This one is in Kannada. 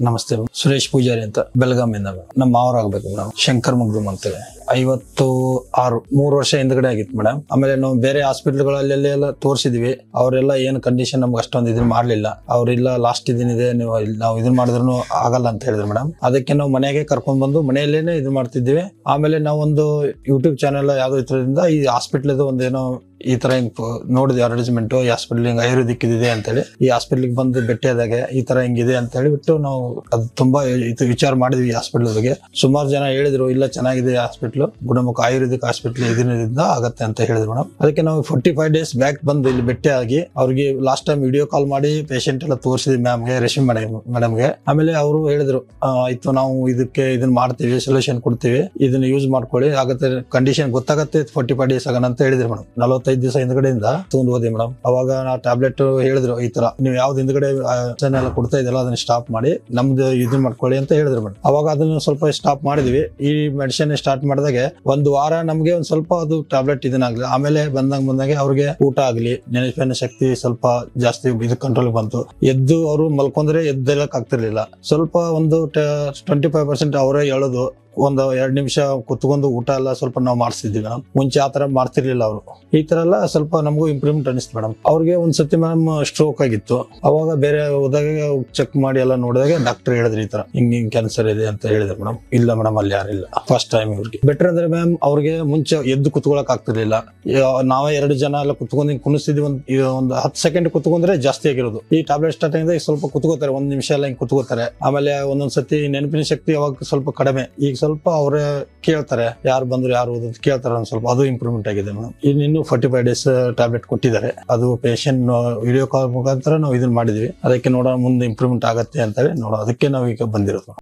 ನಮಸ್ತೆ, ಸುರೇಶ್ ಪೂಜಾರಿ ಅಂತ ಬೆಳಗಾಮಿಂದ. ನಮ್ಮ ಮಾವರಾಗಬೇಕು ಮೇಡಮ್. ಶಂಕರ್ ಮುಗ್ದುಮ್ ಅಂತೇಳಿ 56 3 ವರ್ಷ ಹಿಂದ್ಗಡೆ ಆಗಿತ್ತು ಮೇಡಮ್. ಆಮೇಲೆ ನಾವು ಬೇರೆ ಹಾಸ್ಪಿಟಲ್ಗಳಲ್ಲೆಲ್ಲ ತೋರಿಸಿದ್ವಿ. ಅವರೆಲ್ಲ ಏನು ಕಂಡೀಷನ್ ನಮ್ಗೆ ಅಷ್ಟೊಂದು ಇದನ್ನ ಮಾಡ್ಲಿಲ್ಲ. ಅವ್ರಿಲ್ಲ ಲಾಸ್ಟ್ ಇದನ್ನಿದೆ, ನಾವು ಇದನ್ನ ಮಾಡಿದ್ರು ಆಗಲ್ಲ ಅಂತ ಹೇಳಿದ್ರು ಮೇಡಮ್. ಅದಕ್ಕೆ ನಾವು ಮನೆಗೆ ಕರ್ಕೊಂಡ್ ಬಂದು ಮನೆಯಲ್ಲೇನೆ ಇದು ಮಾಡ್ತಿದ್ವಿ. ಆಮೇಲೆ ನಾವು ಒಂದು ಯೂಟ್ಯೂಬ್ ಚಾನೆಲ್ ಯಾವ್ದೋ ಇದ್ರಿಂದ ಈ ಹಾಸ್ಪಿಟಲ್ ಒಂದೇನೋ ಈ ತರ ನೋಡಿದ್ವಿ ಅಡ್ವರ್ಟೈಸ್ಮೆಂಟ್, ಈ ಹಾಸ್ಪಿಟಲ್ ಹಿಂಗ್ ಆಯುರ್ವೇದಿಕ್ ಇದೆ ಅಂತೇಳಿ. ಈ ಹಾಸ್ಪಿಟಲ್ ಬಂದು ಭೇಟಿಯಾದಾಗ ಈ ತರ ಹಿಂಗಿದೆ ಅಂತ ಹೇಳಿ ಬಿಟ್ಟು ನಾವು ಅದು ತುಂಬಾ ವಿಚಾರ ಮಾಡಿದ್ವಿ. ಈ ಹಾಸ್ಪಿಟಲ್ ಬಗ್ಗೆ ಸುಮಾರು ಜನ ಹೇಳಿದ್ರು, ಇಲ್ಲ ಚೆನ್ನಾಗಿದೆ ಹಾಸ್ಪಿಟಲ್, ಗುಣಮುಖ ಆಯುರ್ವೇದಿಕ್ ಹಾಸ್ಪಿಟಲ್ ಇದರಿಂದ ಆಗತ್ತೆ ಅಂತ ಹೇಳಿದ್ರು ಮೇಡಮ್. ಅದಕ್ಕೆ ನಾವು 45 days ಬ್ಯಾಕ್ ಬಂದು ಇಲ್ಲಿ ಭೇಟಿಯಾಗಿ ಅವ್ರಿಗೆ ಲಾಸ್ಟ್ ಟೈಮ್ ವಿಡಿಯೋ ಕಾಲ್ ಮಾಡಿ ಪೇಷಂಟ್ ಎಲ್ಲ ತೋರಿಸಿದ್ವಿ ಮ್ಯಾಮ್ಗೆ, ರೇಷ್ಮೆ ಮೇಡಮ್ಗೆ. ಆಮೇಲೆ ಅವರು ಹೇಳಿದ್ರು, ಆಯ್ತು ನಾವು ಇದನ್ನ ಮಾಡ್ತೀವಿ, ಸೊಲ್ಯೂಷನ್ ಕೊಡ್ತೀವಿ, ಇದನ್ನ ಯೂಸ್ ಮಾಡ್ಕೊಳ್ಳಿ, ಆಗತ್ತೆ, ಕಂಡೀಷನ್ ಗೊತ್ತಾಗತ್ತೆ 45 days ಆಗೋಣ ಅಂತ ಹೇಳಿದ್ರು ಮೇಡಮ್. 45 ದಿವಸ ಹಿಂದ್ಗಡೆಯಿಂದ ತಗೊಂಡ್ ಹೋದ್ವಿ ಮೇಡಮ್. ಅವಾಗ ನಾ ಟ್ಯಾಬ್ಲೆಟ್ ಹೇಳಿದ್ರು, ಈ ತರ ನೀವು ಯಾವ್ದು ಹಿಂದ್ಗಡೆ ಎಲ್ಲ ಕೊಡ್ತಾ ಇದೆಯಲ್ಲ ಅದನ್ನ ಸ್ಟಾಪ್ ಮಾಡಿ ನಮ್ದು ಇದನ್ನ ಮಾಡ್ಕೊಳ್ಳಿ ಅಂತ ಹೇಳಿದ್ರು ಮೇಡಮ್. ಅವಾಗ ಅದನ್ನ ಸ್ವಲ್ಪ ಸ್ಟಾಪ್ ಮಾಡಿದ್ವಿ. ಈ ಮೆಡಿಸಿನ್ ಸ್ಟಾರ್ಟ್ ಮಾಡಿದಾಗ 1 ವಾರ ನಮ್ಗೆ ಒಂದ್ ಸ್ವಲ್ಪ ಅದು ಟ್ಯಾಬ್ಲೆಟ್ ಇದನ್ನಾಗ್ಲಿ. ಆಮೇಲೆ ಬಂದಂಗೆ ಅವ್ರಿಗೆ ಊಟ ಆಗ್ಲಿ, ನೆನಪಿನ ಶಕ್ತಿ ಸ್ವಲ್ಪ ಜಾಸ್ತಿ ಇದು ಕಂಟ್ರೋಲ್ ಬಂತು. ಎದ್ದು ಅವರು ಮಲ್ಕೊಂಡ್ರೆ ಎದ್ದೆಲ್ಲಕ್ ಆಗ್ತಿರ್ಲಿಲ್ಲ. ಸ್ವಲ್ಪ ಒಂದು 25% ಅವರೇ ಹೇಳೋದು, ಒಂದು 2 ನಿಮಿಷ ಕುತ್ಕೊಂಡು ಊಟ ಎಲ್ಲ ಸ್ವಲ್ಪ ನಾವು ಮಾಡಿಸ್ತಿದ್ವಿ ಮೇಡಮ್. ಮುಂಚೆ ಆತರ ಮಾಡ್ತಿರ್ಲಿಲ್ಲ ಅವರು. ಈ ತರ ಎಲ್ಲ ಸ್ವಲ್ಪ ನಮಗೂ ಇಂಪ್ರೂವ್ಮೆಂಟ್ ಅನಿಸ್ತು ಮೇಡಮ್. ಅವ್ರಿಗೆ ಒಂದ್ಸತಿ ಮೇಡಮ್ ಸ್ಟ್ರೋಕ್ ಆಗಿತ್ತು. ಅವಾಗ ಬೇರೆ ಹೋದಾಗ ಚೆಕ್ ಮಾಡಿ ಎಲ್ಲ ನೋಡಿದಾಗ ಡಾಕ್ಟರ್ ಹೇಳಿದ್ರು, ಈ ತರ ಹಿಂಗ್ ಕ್ಯಾನ್ಸರ್ ಇದೆ ಅಂತ ಹೇಳಿದ್ರು ಮೇಡಮ್. ಇಲ್ಲ ಮೇಡಮ್, ಅಲ್ಲಿ ಯಾರಿಲ್ಲ. ಫಸ್ಟ್ ಟೈಮ್ ಇವ್ರಿಗೆ ಬೆಟರ್ ಅಂದ್ರೆ ಮ್ಯಾಮ್, ಅವ್ರಿಗೆ ಮುಂಚೆ ಎದ್ದು ಕುತ್ಕೊಳಕ್ ಆಗ್ತಿರ್ಲಿಲ್ಲ. ನಾವೇ 2 ಜನ ಎಲ್ಲ ಕುತ್ಕೊಂಡು ಹಿಂಗ್ ಕುಣಿಸ್ತಿದ್ವಿ. ಒಂದು 10 ಸೆಕೆಂಡ್ ಕುತ್ಕೊಂಡ್ರೆ ಜಾಸ್ತಿ ಆಗಿರೋದು. ಈ ಟ್ಯಾಬ್ಲೆಟ್ ಸ್ಟಾರ್ಟ್ ಆಗಿದ್ರೆ ಸ್ವಲ್ಪ ಕುತ್ಕೋತಾರೆ, 1 ನಿಮಿಷ ಎಲ್ಲ ಹಿಂಗ್ ಕುತ್ಕೋತಾರೆ. ಆಮೇಲೆ ಒಂದೊಂದ್ಸತಿ ನೆನಪಿನ ಶಕ್ತಿ ಅವಾಗ ಸ್ವಲ್ಪ ಕಡಿಮೆ. ಈಗ ಸ್ವಲ್ಪ ಅವರೇ ಕೇಳ್ತಾರೆ, ಯಾರು ಬಂದ್ರು ಯಾರು ಓದೋದು ಕೇಳ್ತಾರೆ. ಒಂದ್ ಸ್ವಲ್ಪ ಅದು ಇಂಪ್ರೂವ್ಮೆಂಟ್ ಆಗಿದೆ ಮೇಡಮ್. ಇನ್ನು 45 days ಟ್ಯಾಬ್ಲೆಟ್ ಕೊಟ್ಟಿದ್ದಾರೆ. ಅದು ಪೇಷಂಟ್ ವಿಡಿಯೋ ಕಾಲ್ ಮುಖಾಂತರ ನಾವು ಇದನ್ನ ಮಾಡಿದ್ವಿ. ಅದಕ್ಕೆ ನೋಡೋಣ ಮುಂದೆ ಇಂಪ್ರೂವ್ಮೆಂಟ್ ಆಗತ್ತೆ ಅಂತ ಹೇಳಿ ಅದಕ್ಕೆ ನಾವು ಈಗ ಬಂದಿರೋದು.